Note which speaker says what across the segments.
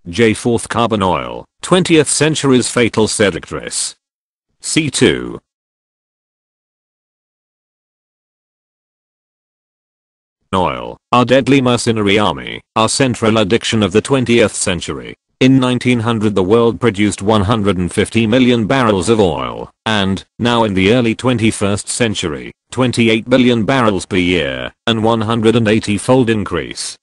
Speaker 1: J. 4th carbon oil, 20th century's fatal seductress. C2. Oil, our deadly mercenary army, our central addiction of the 20th century. In 1900 the world produced 150 million barrels of oil, and, now in the early 21st century, 28 billion barrels per year, an 180-fold increase.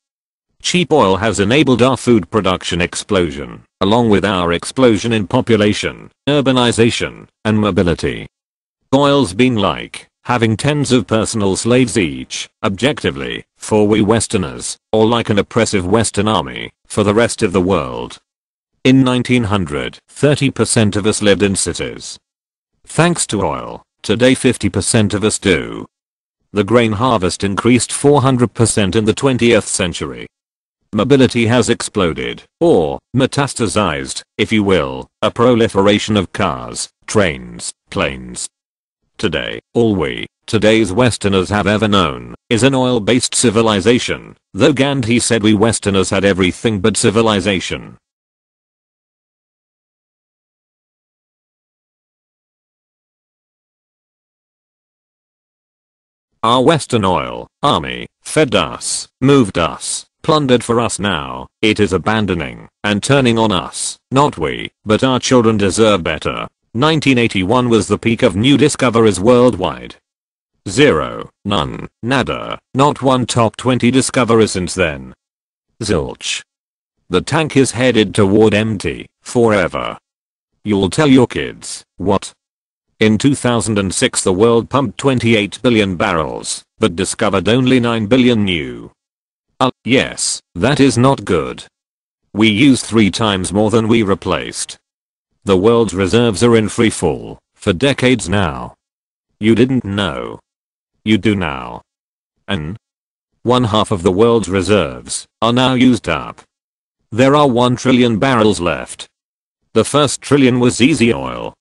Speaker 1: Cheap oil has enabled our food production explosion, along with our explosion in population, urbanization, and mobility. Oil's been like having tens of personal slaves each, objectively, for we Westerners, or like an oppressive Western army, for the rest of the world. In 1900, 30% of us lived in cities. Thanks to oil, today 50% of us do. The grain harvest increased 400% in the 20th century. Mobility has exploded, or metastasized, if you will, a proliferation of cars, trains, planes. Today, all we, today's Westerners have ever known, is an oil-based civilization, though Gandhi said we Westerners had everything but civilization. Our Western oil army fed us, moved us, plundered for us. Now it is abandoning and turning on us. Not we, but our children deserve better. 1981 was the peak of new discoveries worldwide. Zero, none, nada, not one top 20 discovery since then. Zilch. The tank is headed toward empty, forever. You'll tell your kids, what? In 2006 the world pumped 28 billion barrels, but discovered only 9 billion new. Yes, that is not good. We used 3 times more than we replaced. The world's reserves are in free fall, for decades now. You didn't know. You do now. And 1/2 of the world's reserves are now used up. There are 1 trillion barrels left. The first trillion was easy oil.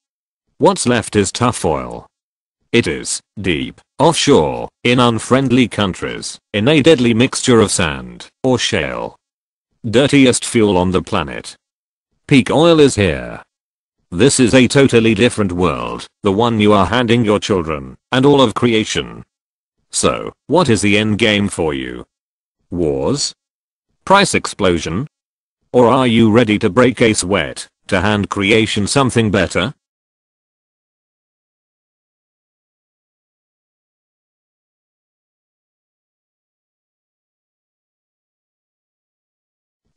Speaker 1: What's left is tough oil. It is deep, offshore, in unfriendly countries, in a deadly mixture of sand or shale. Dirtiest fuel on the planet. Peak oil is here. This is a totally different world, the one you are handing your children, and all of creation. So, what is the end game for you? Wars? Price explosion? Or are you ready to break a sweat, to hand creation something better?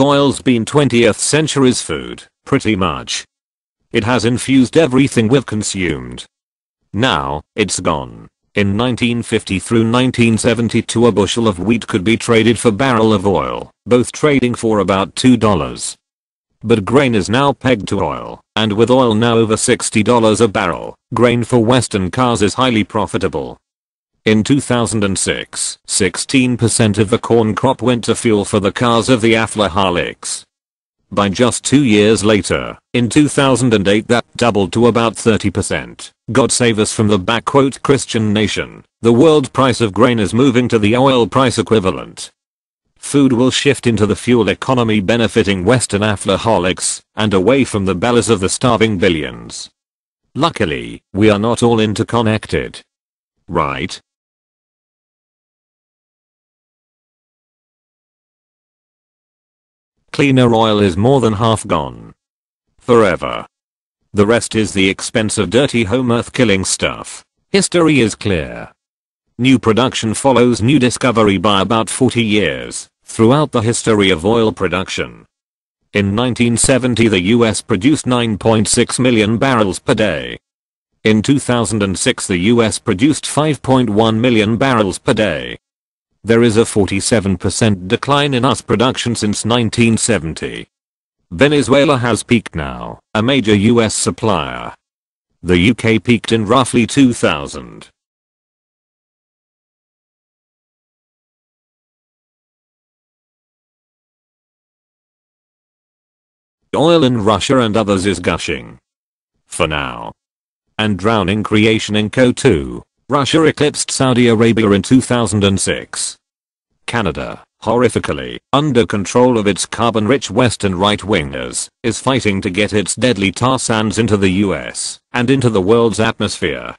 Speaker 1: Oil's been 20th century's food, pretty much. It has infused everything we've consumed. Now, it's gone. In 1950 through 1972 a bushel of wheat could be traded for a barrel of oil, both trading for about $2. But grain is now pegged to oil, and with oil now over $60 a barrel, grain for Western cars is highly profitable. In 2006, 16% of the corn crop went to fuel for the cars of the alcoholics. By just 2 years later, in 2008 that doubled to about 30%. God save us from the Christian nation. The world price of grain is moving to the oil price equivalent. Food will shift into the fuel economy benefiting Western alcoholics, and away from the bellies of the starving billions. Luckily, we are not all interconnected. Right? Cleaner oil is more than half gone. Forever. The rest is the expensive dirty home earth killing stuff. History is clear. New production follows new discovery by about 40 years, throughout the history of oil production. In 1970 the US produced 9.6 million barrels per day. In 2006 the US produced 5.1 million barrels per day. There is a 47% decline in US production since 1970. Venezuela has peaked now, a major US supplier. The UK peaked in roughly 2000. Oil in Russia and others is gushing. For now. And drowning creation in CO2. Russia eclipsed Saudi Arabia in 2006. Canada, horrifically under control of its carbon-rich Western right-wingers, is fighting to get its deadly tar sands into the US and into the world's atmosphere.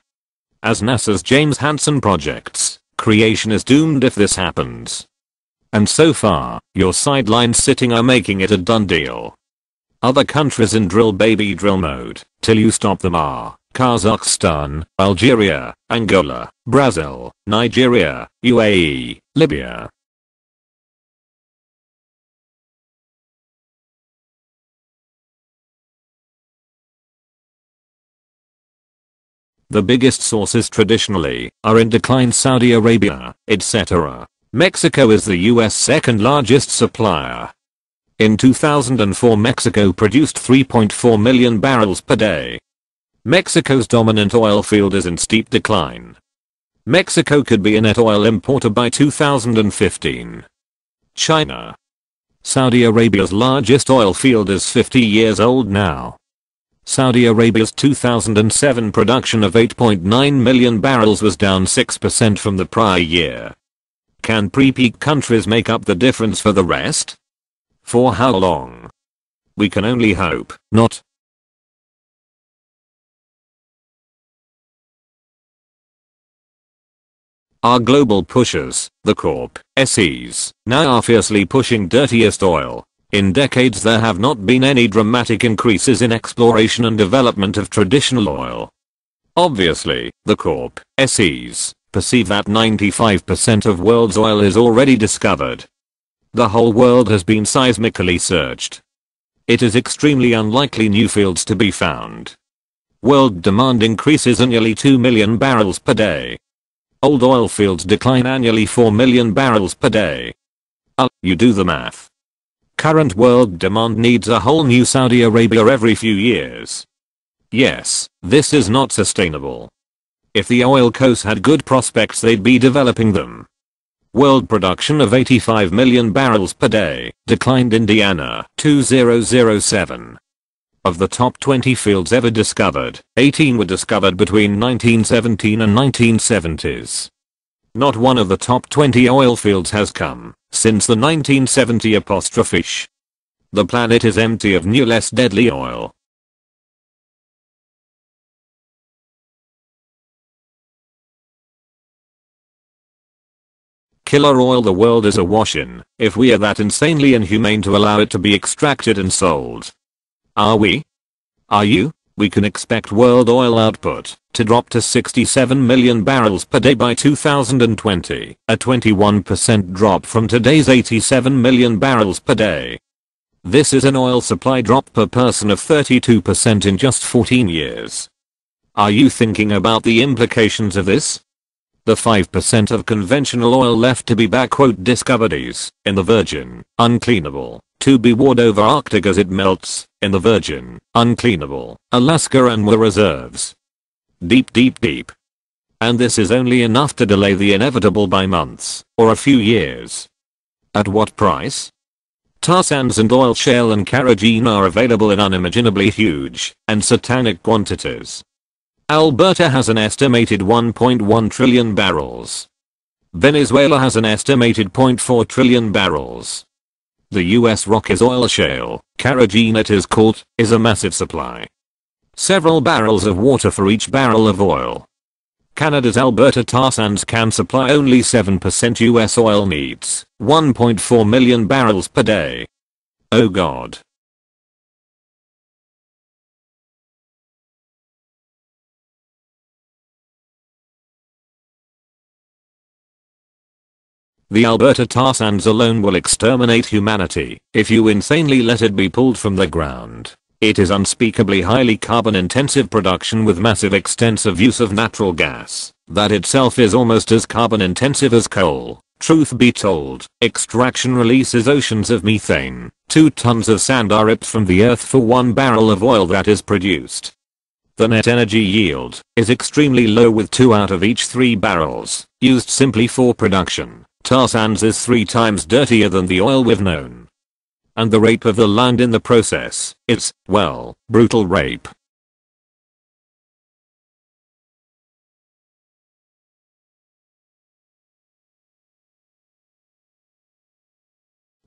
Speaker 1: As NASA's James Hansen projects, creation is doomed if this happens. And so far, your sidelines sitting are making it a done deal. Other countries in drill baby drill mode, till you stop them are Kazakhstan, Algeria, Angola, Brazil, Nigeria, UAE, Libya. The biggest sources traditionally are in decline: Saudi Arabia, etc. Mexico is the US second largest supplier. In 2004 Mexico produced 3.4 million barrels per day. Mexico's dominant oil field is in steep decline. Mexico could be a net oil importer by 2015. China. Saudi Arabia's largest oil field is 50 years old now. Saudi Arabia's 2007 production of 8.9 million barrels was down 6% from the prior year. Can pre-peak countries make up the difference for the rest? For how long? We can only hope not. Our global pushers, the Corp. SEs, now are fiercely pushing dirtiest oil. In decades there have not been any dramatic increases in exploration and development of traditional oil. Obviously, the Corp. SEs perceive that 95% of world's oil is already discovered. The whole world has been seismically searched. It is extremely unlikely new fields to be found. World demand increases annually 2 million barrels per day. Old oil fields decline annually 4 million barrels per day. You do the math. Current world demand needs a whole new Saudi Arabia every few years. Yes, this is not sustainable. If the oil coast had good prospects they'd be developing them. World production of 85 million barrels per day, declined Indiana 2007. Of the top 20 fields ever discovered, 18 were discovered between 1917 and 1970s. Not one of the top 20 oil fields has come since the 1970 sh. The planet is empty of new less deadly oil. Killer oil. The world is awash in, if we are that insanely inhumane to allow it to be extracted and sold. Are we? Are you? We can expect world oil output to drop to 67 million barrels per day by 2020, a 21% drop from today's 87 million barrels per day. This is an oil supply drop per person of 32% in just 14 years. Are you thinking about the implications of this? The 5% of conventional oil left to be "discoveries" in the virgin, uncleanable, to be warred over Arctic as it melts, in the virgin, uncleanable, Alaska and more reserves. Deep. And this is only enough to delay the inevitable by months, or a few years. At what price? Tar sands and oil shale and carrageen are available in unimaginably huge and satanic quantities. Alberta has an estimated 1.1 trillion barrels. Venezuela has an estimated 0.4 trillion barrels. The US Rockies oil shale, carrageen it is called, is a massive supply. Several barrels of water for each barrel of oil. Canada's Alberta tar sands can supply only 7% US oil needs, 1.4 million barrels per day. Oh God. The Alberta tar sands alone will exterminate humanity if you insanely let it be pulled from the ground. It is unspeakably highly carbon-intensive production with massive extensive use of natural gas that itself is almost as carbon-intensive as coal. Truth be told, extraction releases oceans of methane. 2 tons of sand are ripped from the earth for 1 barrel of oil that is produced. The net energy yield is extremely low, with 2 out of each 3 barrels used simply for production. Tar sands is 3 times dirtier than the oil we've known. And the rape of the land in the process is, well, brutal rape.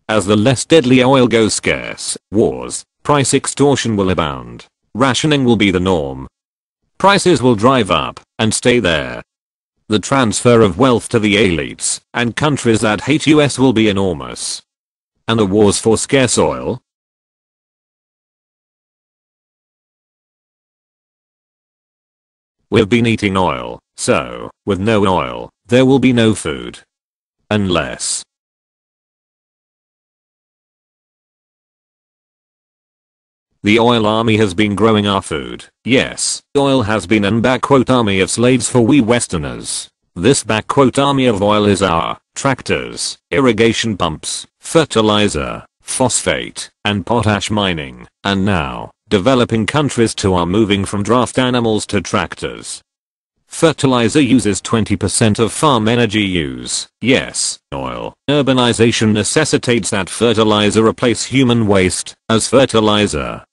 Speaker 1: As the less deadly oil goes scarce, wars, price extortion will abound. Rationing will be the norm. Prices will drive up and stay there. The transfer of wealth to the elites and countries that hate US will be enormous. And the wars for scarce oil? We've been eating oil, so, with no oil, there will be no food. Unless the oil army has been growing our food. Yes, oil has been an army of slaves for we Westerners. This army of oil is our tractors, irrigation pumps, fertilizer, phosphate, and potash mining. And now, developing countries too are moving from draft animals to tractors. Fertilizer uses 20% of farm energy use. Yes, oil. Urbanization necessitates that fertilizer replace human waste as fertilizer.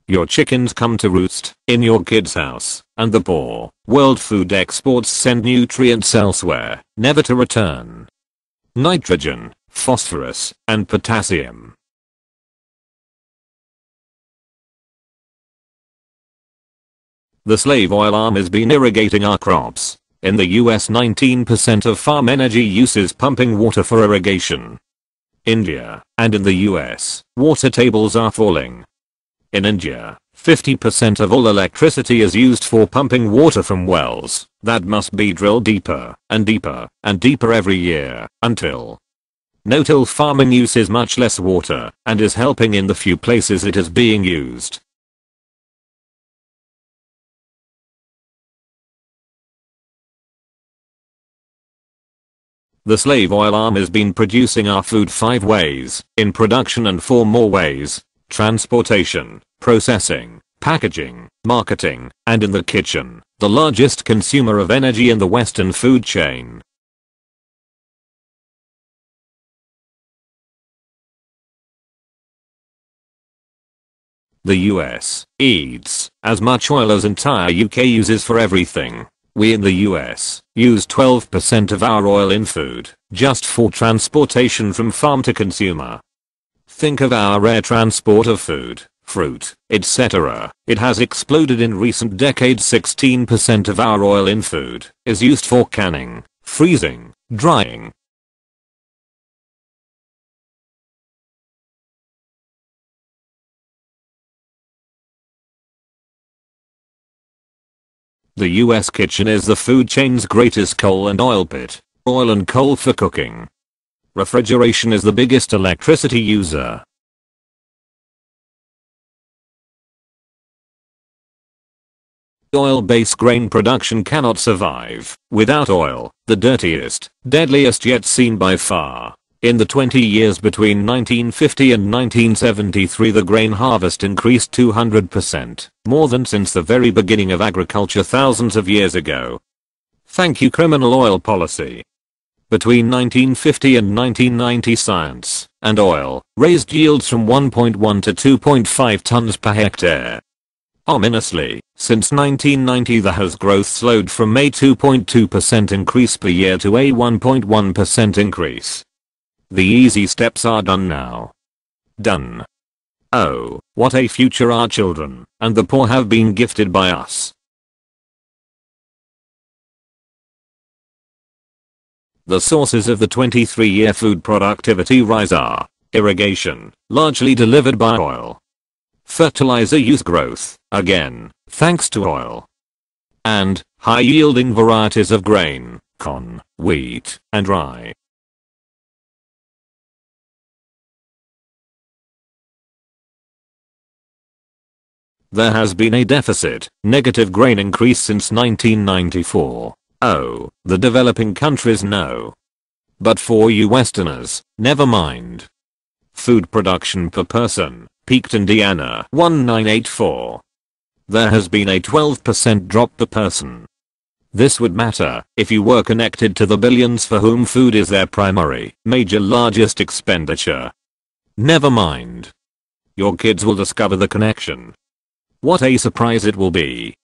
Speaker 1: Your chickens come to roost in your kid's house, and the poor world food exports send nutrients elsewhere, never to return. Nitrogen, phosphorus, and potassium. The slave oil arm has been irrigating our crops. In the US 19% of farm energy use is pumping water for irrigation. India, and in the US, water tables are falling. In India, 50% of all electricity is used for pumping water from wells that must be drilled deeper and deeper and deeper every year until no-till farming uses much less water and is helping in the few places it is being used. The slave oil arm has been producing our food 5 ways, in production and 4 more ways: transportation, processing, packaging, marketing, and in the kitchen, the largest consumer of energy in the Western food chain. The US eats as much oil as entire UK uses for everything. We in the US use 12% of our oil in food, just for transportation from farm to consumer. Think of our air transport of food, fruit, etc. It has exploded in recent decades. 16% of our oil in food is used for canning, freezing, drying. The US kitchen is the food chain's greatest coal and oil pit. Oil and coal for cooking. Refrigeration is the biggest electricity user. Oil-based grain production cannot survive without oil, the dirtiest, deadliest yet seen by far. In the 20 years between 1950 and 1973, the grain harvest increased 200%, more than since the very beginning of agriculture thousands of years ago. Thank you, criminal oil policy. Between 1950 and 1990, science and oil raised yields from 1.1 to 2.5 tons per hectare. Ominously, since 1990 the house growth slowed from a 2.2% increase per year to a 1.1% increase. The easy steps are done now. Done. Oh, what a future our children and the poor have been gifted by us. The sources of the 23-year food productivity rise are irrigation, largely delivered by oil. Fertilizer use growth, again, thanks to oil. And high-yielding varieties of grain, corn, wheat, and rye. There has been a deficit, negative grain increase since 1994. Oh, the developing countries know. But for you Westerners, never mind. Food production per person peaked Indiana 1984. There has been a 12% drop per person. This would matter if you were connected to the billions for whom food is their primary, major largest expenditure. Never mind. Your kids will discover the connection. What a surprise it will be.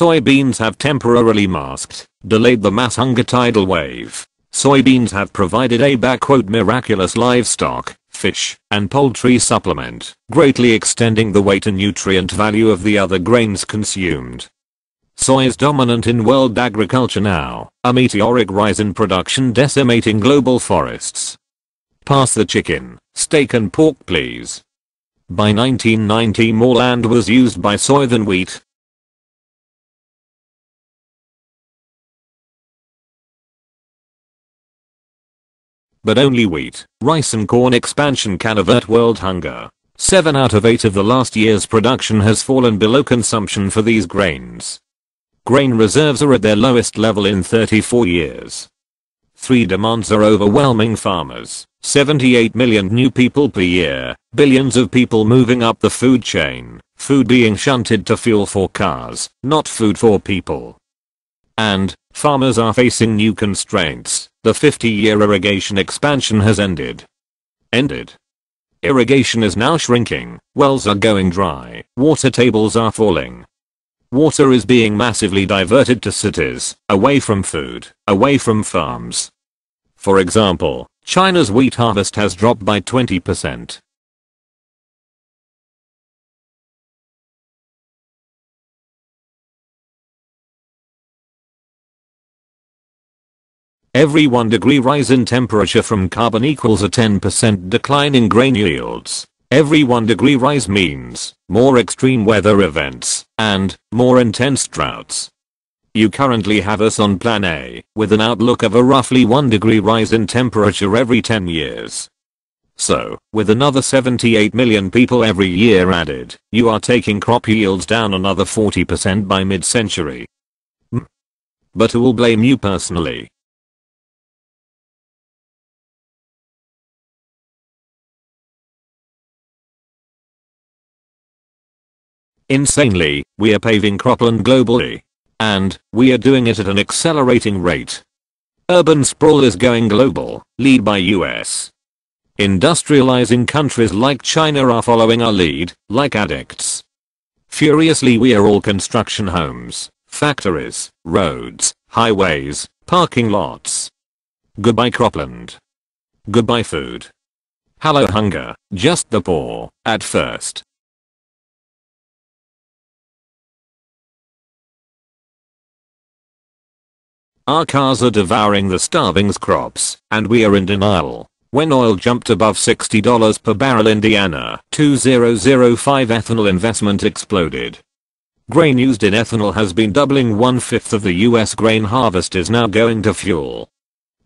Speaker 1: Soybeans have temporarily masked, delayed the mass hunger tidal wave. Soybeans have provided a "miraculous livestock, fish, and poultry supplement, greatly extending the weight and nutrient value of the other grains consumed." Soy is dominant in world agriculture now, a meteoric rise in production decimating global forests. Pass the chicken, steak and pork please. By 1990 more land was used by soy than wheat. But only wheat, rice and corn expansion can avert world hunger. 7 out of 8 of the last year's production has fallen below consumption for these grains. Grain reserves are at their lowest level in 34 years. 3 demands are overwhelming farmers, 78 million new people per year, billions of people moving up the food chain, food being shunted to fuel for cars, not food for people. And farmers are facing new constraints. The 50-year irrigation expansion has ended. Irrigation is now shrinking, wells are going dry, water tables are falling. Water is being massively diverted to cities, away from food, away from farms. For example, China's wheat harvest has dropped by 20%. Every 1 degree rise in temperature from carbon equals a 10% decline in grain yields. Every 1 degree rise means more extreme weather events and more intense droughts. You currently have us on plan A, with an outlook of a roughly 1 degree rise in temperature every 10 years. So, with another 78 million people every year added, you are taking crop yields down another 40% by mid-century. But who will blame you personally? Insanely, we are paving cropland globally. And we are doing it at an accelerating rate. Urban sprawl is going global, led by US. Industrializing countries like China are following our lead, like addicts. Furiously we are all construction homes, factories, roads, highways, parking lots. Goodbye cropland. Goodbye food. Hello hunger, just the poor, at first. Our cars are devouring the starving's crops, and we are in denial. When oil jumped above $60 per barrel, Indiana 2005 ethanol investment exploded. Grain used in ethanol has been doubling. 1/5 of the US grain harvest is now going to fuel.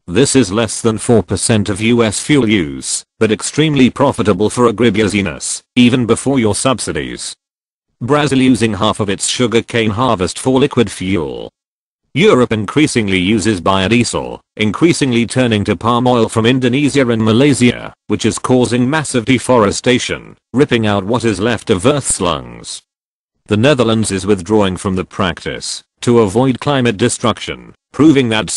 Speaker 1: This is less than 4% of US fuel use, but extremely profitable for agribusiness, even before your subsidies. Brazil using half of its sugarcane harvest for liquid fuel. Europe increasingly uses biodiesel, increasingly turning to palm oil from Indonesia and Malaysia, which is causing massive deforestation, ripping out what is left of Earth's lungs. The Netherlands is withdrawing from the practice to avoid climate destruction, proving that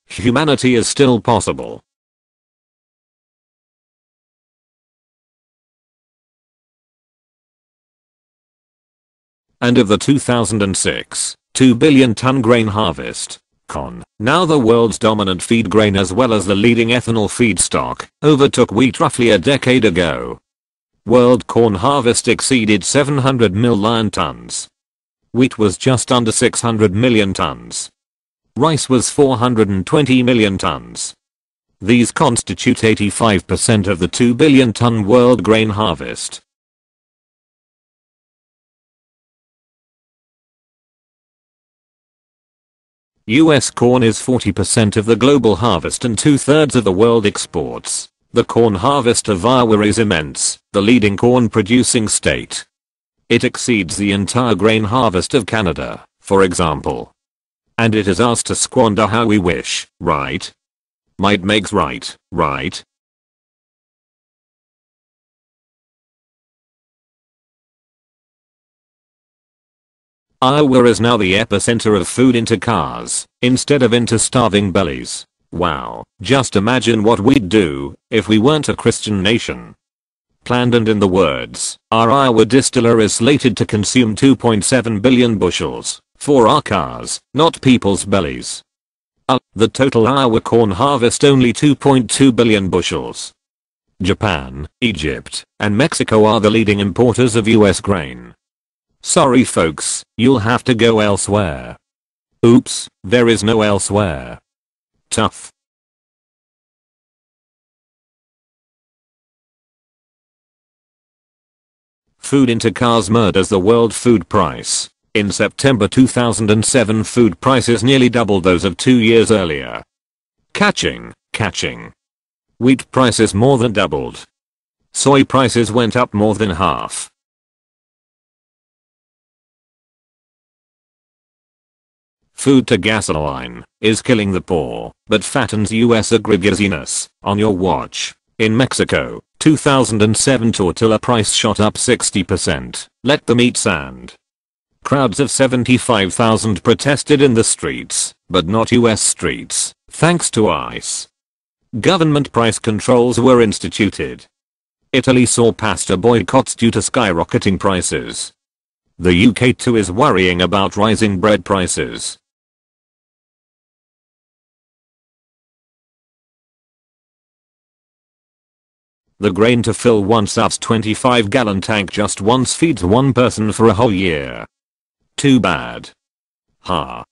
Speaker 1: humanity is still possible. And of the 2006 2 billion ton grain harvest, now the world's dominant feed grain as well as the leading ethanol feedstock, overtook wheat roughly a decade ago. World corn harvest exceeded 700 million tons. Wheat was just under 600 million tons. Rice was 420 million tons. These constitute 85% of the 2 billion ton world grain harvest. US corn is 40% of the global harvest and 2/3 of the world exports. The corn harvest of Iowa is immense, the leading corn producing state. It exceeds the entire grain harvest of Canada, for example. And it is ours to squander how we wish, right? Might makes right, right? Iowa is now the epicenter of food into cars, instead of into starving bellies. Wow, just imagine what we'd do, if we weren't a Christian nation. Planned and in the words, our Iowa distiller is slated to consume 2.7 billion bushels, For our cars, not people's bellies. The total our corn harvest only 2.2 billion bushels. Japan, Egypt, and Mexico are the leading importers of US grain. Sorry folks, you'll have to go elsewhere. Oops, there is no elsewhere. Tough. Food into cars murders the world food price. In September 2007, food prices nearly doubled those of 2 years earlier. Catching. Wheat prices more than doubled. Soy prices went up more than half. Food to gasoline is killing the poor, but fattens US agribusiness on your watch. In Mexico, 2007 tortilla price shot up 60%. Let them eat sand. Crowds of 75,000 protested in the streets, but not US streets, thanks to ICE. Government price controls were instituted. Italy saw pasta boycotts due to skyrocketing prices. The UK too is worrying about rising bread prices. The grain to fill one SUV's 25-gallon tank just once feeds one person for a whole year. Too bad. Ha.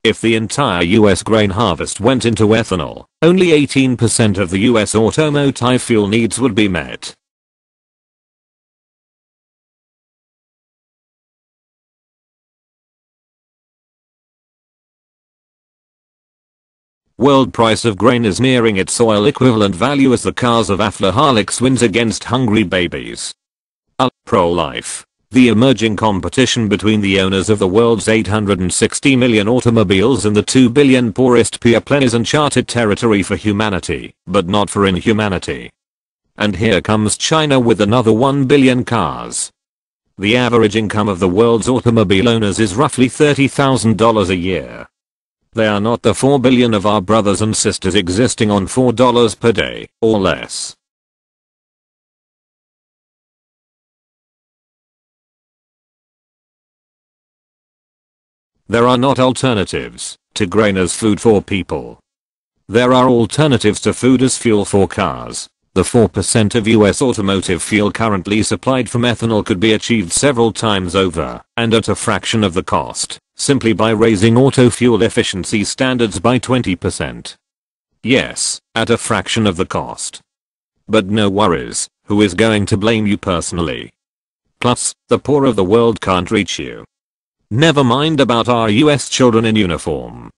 Speaker 1: If the entire US grain harvest went into ethanol, only 18% of the US automotive fuel needs would be met. World price of grain is nearing its oil equivalent value as the cause of alcoholics wins against hungry babies. Pro-life. The emerging competition between the owners of the world's 860 million automobiles and the 2 billion poorest people is uncharted territory for humanity, but not for inhumanity. And here comes China with another 1 billion cars. The average income of the world's automobile owners is roughly $30,000 a year. They are not the 4 billion of our brothers and sisters existing on $4 per day, or less. There are not alternatives to grain as food for people. There are alternatives to food as fuel for cars. The 4% of US automotive fuel currently supplied from ethanol could be achieved several times over, and at a fraction of the cost, simply by raising auto fuel efficiency standards by 20%. Yes, at a fraction of the cost. But no worries, who is going to blame you personally? Plus, the poor of the world can't reach you. Never mind about our US children in uniform.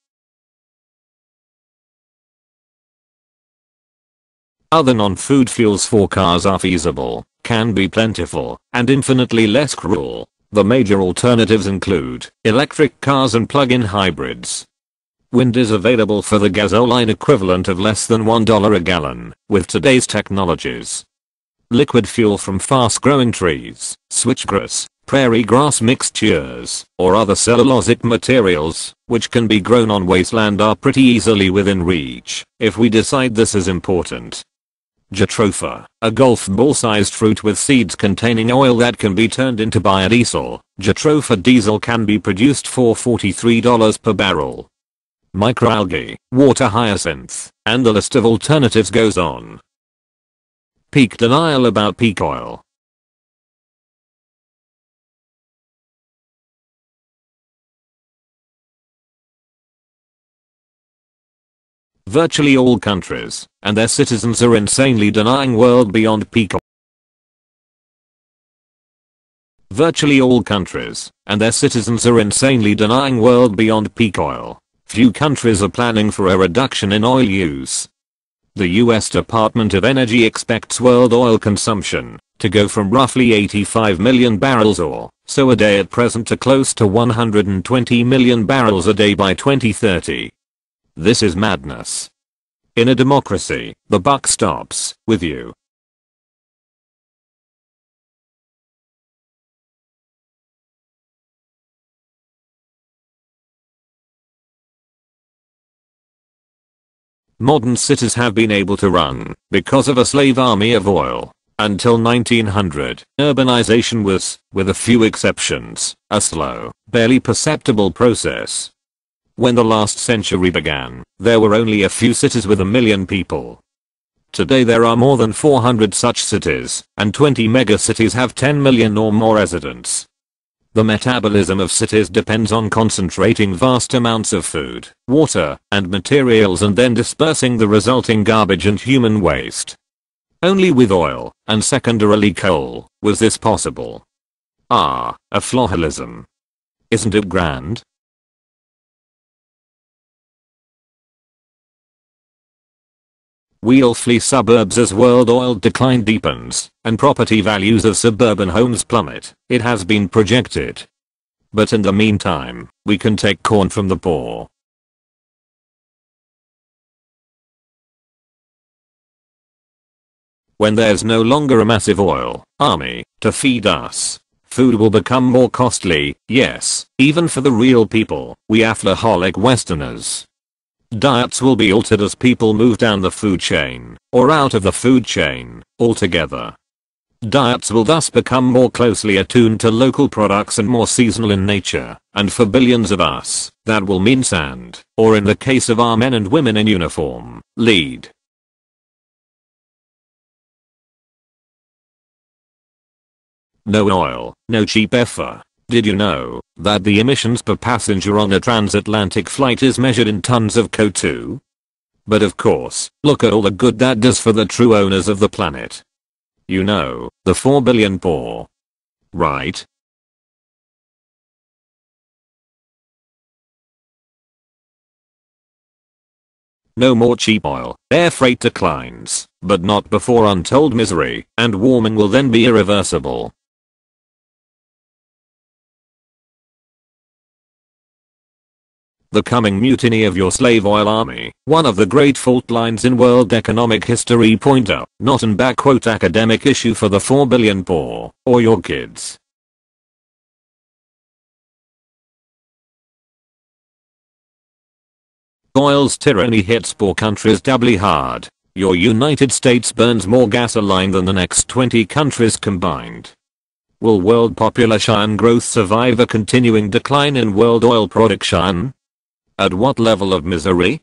Speaker 1: Other non-food fuels for cars are feasible, can be plentiful, and infinitely less cruel. The major alternatives include electric cars and plug-in hybrids. Wind is available for the gasoline equivalent of less than $1 a gallon with today's technologies. Liquid fuel from fast-growing trees, switchgrass, prairie grass mixtures, or other cellulosic materials, which can be grown on wasteland, are pretty easily within reach, if we decide this is important. Jatropha, a golf ball-sized fruit with seeds containing oil that can be turned into biodiesel. Jatropha diesel can be produced for $43 per barrel. Microalgae, water hyacinth, and the list of alternatives goes on. Peak denial about peak oil. Virtually all countries and their citizens are insanely denying world beyond peak oil. Virtually all countries and their citizens are insanely denying world beyond peak oil. Few countries are planning for a reduction in oil use. The US Department of Energy expects world oil consumption to go from roughly 85 million barrels or so a day at present to close to 120 million barrels a day by 2030. This is madness. In a democracy, the buck stops with you. Modern cities have been able to run because of a slave army of oil. Until 1900, urbanization was, with a few exceptions, a slow, barely perceptible process. When the last century began, there were only a few cities with 1 million people. Today there are more than 400 such cities, and 20 megacities have 10 million or more residents. The metabolism of cities depends on concentrating vast amounts of food, water, and materials and then dispersing the resulting garbage and human waste. Only with oil, and secondarily coal, was this possible. Ah, a flawholism. Isn't it grand? We'll flee suburbs as world oil decline deepens, and property values of suburban homes plummet, it has been projected. But in the meantime, we can take corn from the poor. When there's no longer a massive oil army to feed us, food will become more costly, yes, even for the real people, we affluaholic Westerners. Diets will be altered as people move down the food chain, or out of the food chain, altogether. Diets will thus become more closely attuned to local products and more seasonal in nature, and for billions of us, that will mean sand, or in the case of our men and women in uniform, lead. No oil, no cheap effort. Did you know that the emissions per passenger on a transatlantic flight is measured in tons of CO2? But of course, look at all the good that does for the true owners of the planet. You know, the 4 billion poor. Right? No more cheap oil, air freight declines, but not before untold misery, and warming will then be irreversible. The coming mutiny of your slave oil army, one of the great fault lines in world economic history. Point out, not an academic issue for the 4 billion poor, or your kids. Oil's tyranny hits poor countries doubly hard. Your United States burns more gasoline than the next 20 countries combined. Will world population growth survive a continuing decline in world oil production? At what level of misery?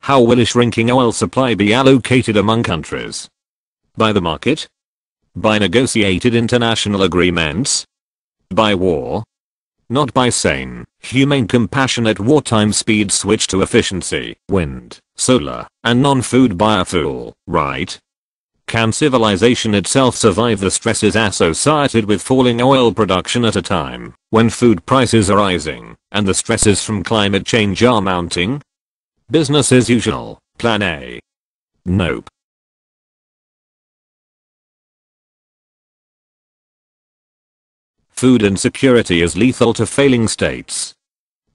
Speaker 1: How will a shrinking oil supply be allocated among countries? By the market? By negotiated international agreements? By war? Not by sane, humane, compassionate wartime speed switch to efficiency, wind, solar, and non-food biofuel, right? Can civilization itself survive the stresses associated with falling oil production at a time when food prices are rising and the stresses from climate change are mounting? Business as usual, plan A. Nope. Food insecurity is lethal to failing states.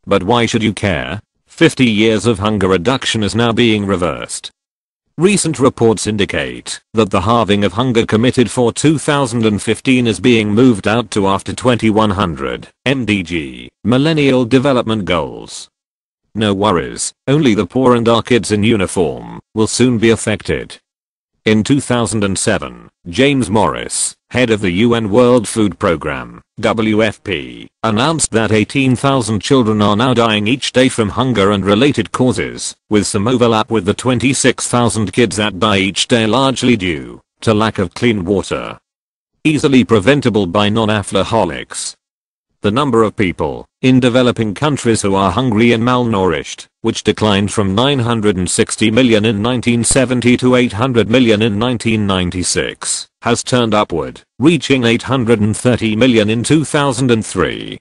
Speaker 1: But why should you care? 50 years of hunger reduction is now being reversed. Recent reports indicate that the halving of hunger committed for 2015 is being moved out to after 2100 MDG, Millennial Development Goals. No worries, only the poor and our kids in uniform will soon be affected. In 2007, James Morris, head of the UN World Food Programme, WFP, announced that 18,000 children are now dying each day from hunger and related causes, with some overlap with the 26,000 kids that die each day largely due to lack of clean water. Easily preventable by non-affluaholics. The number of people in developing countries who are hungry and malnourished, which declined from 960 million in 1970 to 800 million in 1996, has turned upward, reaching 830 million in 2003.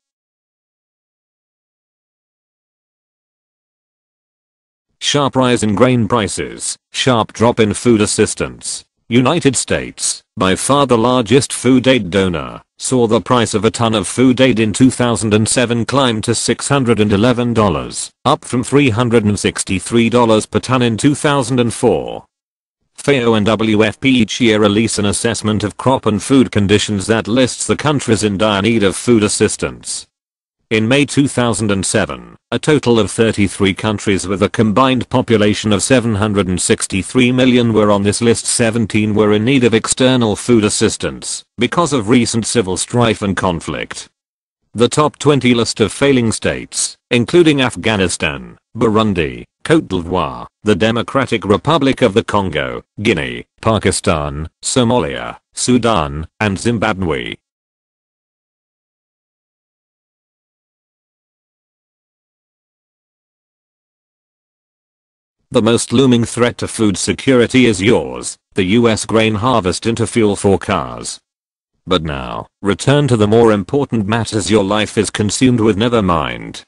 Speaker 1: Sharp rise in grain prices, sharp drop in food assistance. United States, by far the largest food aid donor, saw the price of a ton of food aid in 2007 climb to $611, up from $363 per ton in 2004. FAO and WFP each year release an assessment of crop and food conditions that lists the countries in dire need of food assistance. In May 2007, a total of 33 countries with a combined population of 763 million were on this list. 17 were in need of external food assistance because of recent civil strife and conflict. The top 20 list of failing states, including Afghanistan, Burundi, Côte d'Ivoire, the Democratic Republic of the Congo, Guinea, Pakistan, Somalia, Sudan, and Zimbabwe. The most looming threat to food security is yours, the US grain harvest into fuel for cars. But now, return to the more important matters your life is consumed with. Never mind.